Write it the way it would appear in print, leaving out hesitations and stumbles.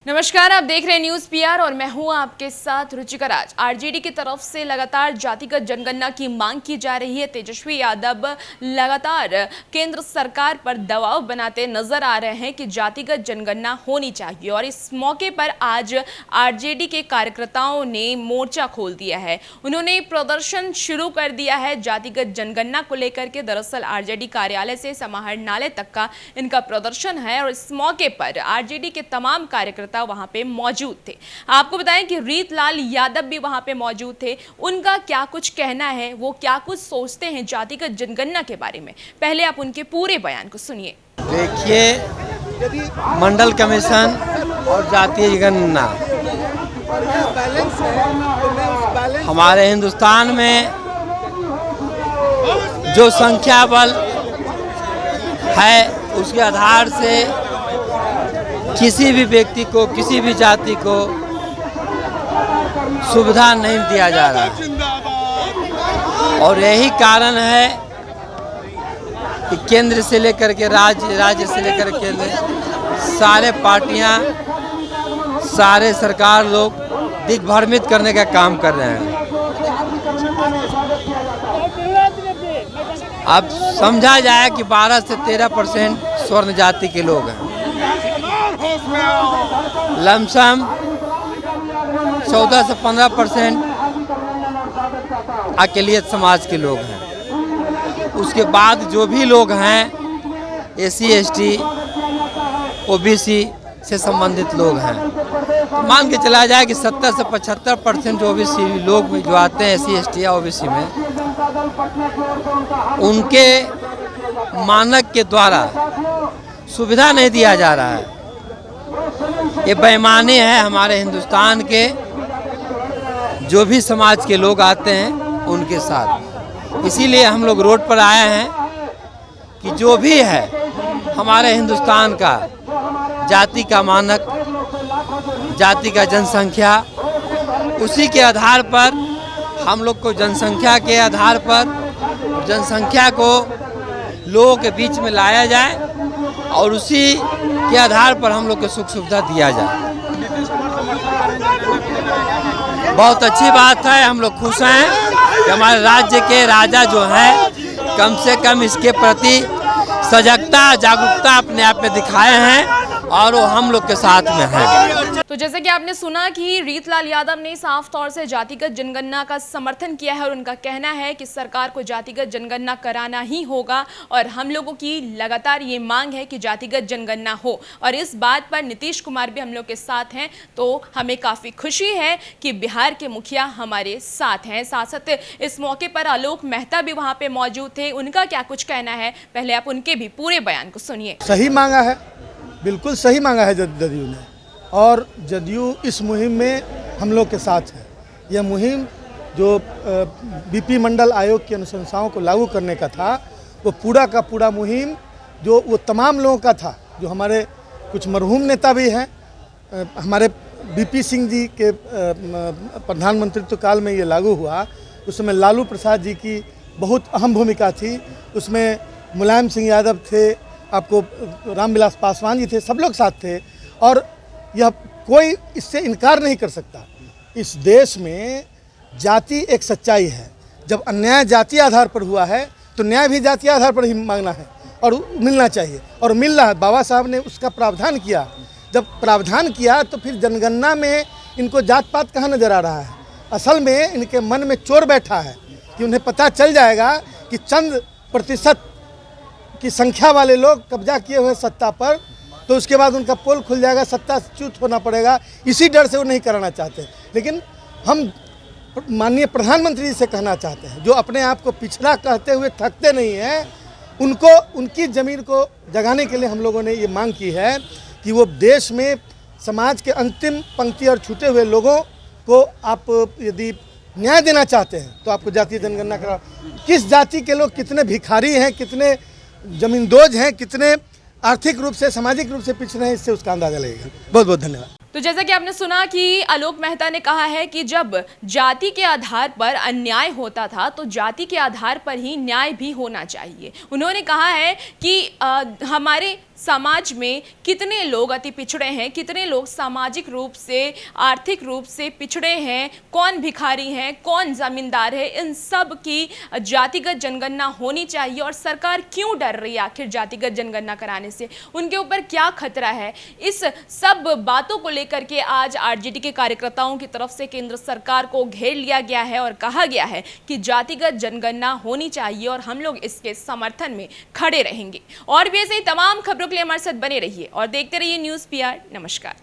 नमस्कार, आप देख रहे हैं न्यूज पीआर और मैं हूं आपके साथ रुचिका राज। आरजेडी की तरफ से लगातार जातिगत जनगणना की मांग की जा रही है। तेजस्वी यादव लगातार केंद्र सरकार पर दबाव बनाते नजर आ रहे हैं कि जातिगत जनगणना होनी चाहिए और इस मौके पर आज आरजेडी के कार्यकर्ताओं ने मोर्चा खोल दिया है। उन्होंने प्रदर्शन शुरू कर दिया है जातिगत जनगणना को लेकर के। दरअसल आरजेडी कार्यालय से समाहरणालय तक का इनका प्रदर्शन है और इस मौके पर आरजेडी के तमाम कार्यकर्ता वहां पे मौजूद थे। आपको बताएं कि रीतलाल यादव भी वहां पे मौजूद थे। उनका क्या कुछ कहना है, वो क्या कुछ सोचते हैं जातिगत जनगणना के बारे में, पहले आप उनके पूरे बयान को सुनिए। देखिए, मंडल कमीशन और जातीय जनगणना हमारे हिंदुस्तान में जो संख्या बल है उसके आधार से किसी भी व्यक्ति को, किसी भी जाति को सुविधा नहीं दिया जा रहा है और यही कारण है कि केंद्र से लेकर के राज्य से लेकर के सारे पार्टियां, सारे सरकार लोग दिग्भ्रमित करने का काम कर रहे हैं। अब समझा जाए कि 12 से 13% स्वर्ण जाति के लोग हैं, लमसम 14 से 15% अकेलियत समाज के लोग हैं। उसके बाद जो भी लोग हैं एससी, एसटी, ओबीसी से संबंधित लोग हैं। तो मान के चला जाए कि 70 से 75% जो ओबीसी लोग जो आते हैं एससी, एसटी या ओबीसी में, उनके मानक के द्वारा सुविधा नहीं दिया जा रहा है। ये बेईमानी है हमारे हिंदुस्तान के जो भी समाज के लोग आते हैं उनके साथ। इसीलिए हम लोग रोड पर आए हैं कि जो भी है हमारे हिंदुस्तान का जाति का मानक, जाति का जनसंख्या, उसी के आधार पर हम लोग को जनसंख्या के आधार पर जनसंख्या को लोगों के बीच में लाया जाए और उसी के आधार पर हम लोग को सुख सुविधा दिया जाए। बहुत अच्छी बात है, हम लोग खुश हैं कि हमारे राज्य के राजा जो हैं कम से कम इसके प्रति सजगता, जागरूकता अपने आप में दिखाए हैं और वो हम लोग के साथ में है। तो जैसे कि आपने सुना कि रीतलाल यादव ने साफ तौर से जातिगत जनगणना का समर्थन किया है और उनका कहना है कि सरकार को जातिगत जनगणना कराना ही होगा और हम लोगों की लगातार ये मांग है कि जातिगत जनगणना हो। और इस बात पर नीतीश कुमार भी हम लोग के साथ हैं, तो हमें काफ़ी खुशी है कि बिहार के मुखिया हमारे साथ हैं। साथ साथ इस मौके पर आलोक मेहता भी वहाँ पे मौजूद थे। उनका क्या कुछ कहना है, पहले आप उनके भी पूरे बयान को सुनिए। सही मांगा है, बिल्कुल सही मांगा है जदयू ने, और जदयू इस मुहिम में हम लोग के साथ है। यह मुहिम जो बीपी मंडल आयोग की अनुशंसाओं को लागू करने का था, वो पूरा का पूरा मुहिम जो वो तमाम लोगों का था। जो हमारे कुछ मरहूम नेता भी हैं, हमारे बीपी सिंह जी के प्रधानमंत्रित्व काल में ये लागू हुआ। उस समय लालू प्रसाद जी की बहुत अहम भूमिका थी, उसमें मुलायम सिंह यादव थे, आपको रामविलास पासवान जी थे, सब लोग साथ थे। और यह कोई इससे इनकार नहीं कर सकता, इस देश में जाति एक सच्चाई है। जब अन्याय जातीय आधार पर हुआ है तो न्याय भी जातीय आधार पर ही मांगना है और मिलना चाहिए, और मिल रहा है। बाबा साहब ने उसका प्रावधान किया। जब प्रावधान किया तो फिर जनगणना में इनको जात पात कहाँ नज़र आ रहा है। असल में इनके मन में चोर बैठा है कि उन्हें पता चल जाएगा कि चंद प्रतिशत की संख्या वाले लोग कब्जा किए हुए सत्ता पर, तो उसके बाद उनका पोल खुल जाएगा, सत्ता च्युत होना पड़ेगा। इसी डर से वो नहीं कराना चाहते। लेकिन हम माननीय प्रधानमंत्री जी से कहना चाहते हैं, जो अपने आप को पिछड़ा कहते हुए थकते नहीं हैं, उनको उनकी ज़मीन को जगाने के लिए हम लोगों ने ये मांग की है कि वो देश में समाज के अंतिम पंक्ति और छूटे हुए लोगों को आप यदि न्याय देना चाहते हैं तो आपको जातीय जनगणना करा। किस जाति के लोग कितने भिखारी हैं, कितने जमींदोज हैं, कितने आर्थिक रूप से, सामाजिक रूप से पिछड़े हैं, इससे उसका अंदाजा लगेगा। बहुत बहुत धन्यवाद। तो जैसा कि आपने सुना कि आलोक मेहता ने कहा है कि जब जाति के आधार पर अन्याय होता था तो जाति के आधार पर ही न्याय भी होना चाहिए। उन्होंने कहा है कि हमारे समाज में कितने लोग अति पिछड़े हैं, कितने लोग सामाजिक रूप से, आर्थिक रूप से पिछड़े हैं, कौन भिखारी हैं, कौन जमींदार है, इन सब की जातिगत जनगणना होनी चाहिए। और सरकार क्यों डर रही है आखिर जातिगत जनगणना कराने से, उनके ऊपर क्या खतरा है, इस सब बातों को लेकर के आज आरजेडी के कार्यकर्ताओं की तरफ से केंद्र सरकार को घेर लिया गया है और कहा गया है कि जातिगत जनगणना होनी चाहिए और हम लोग इसके समर्थन में खड़े रहेंगे। और भी ऐसे ही तमाम खबरों के लिए हमारे साथ बने रहिए और देखते रहिए न्यूज़ पीआर। नमस्कार।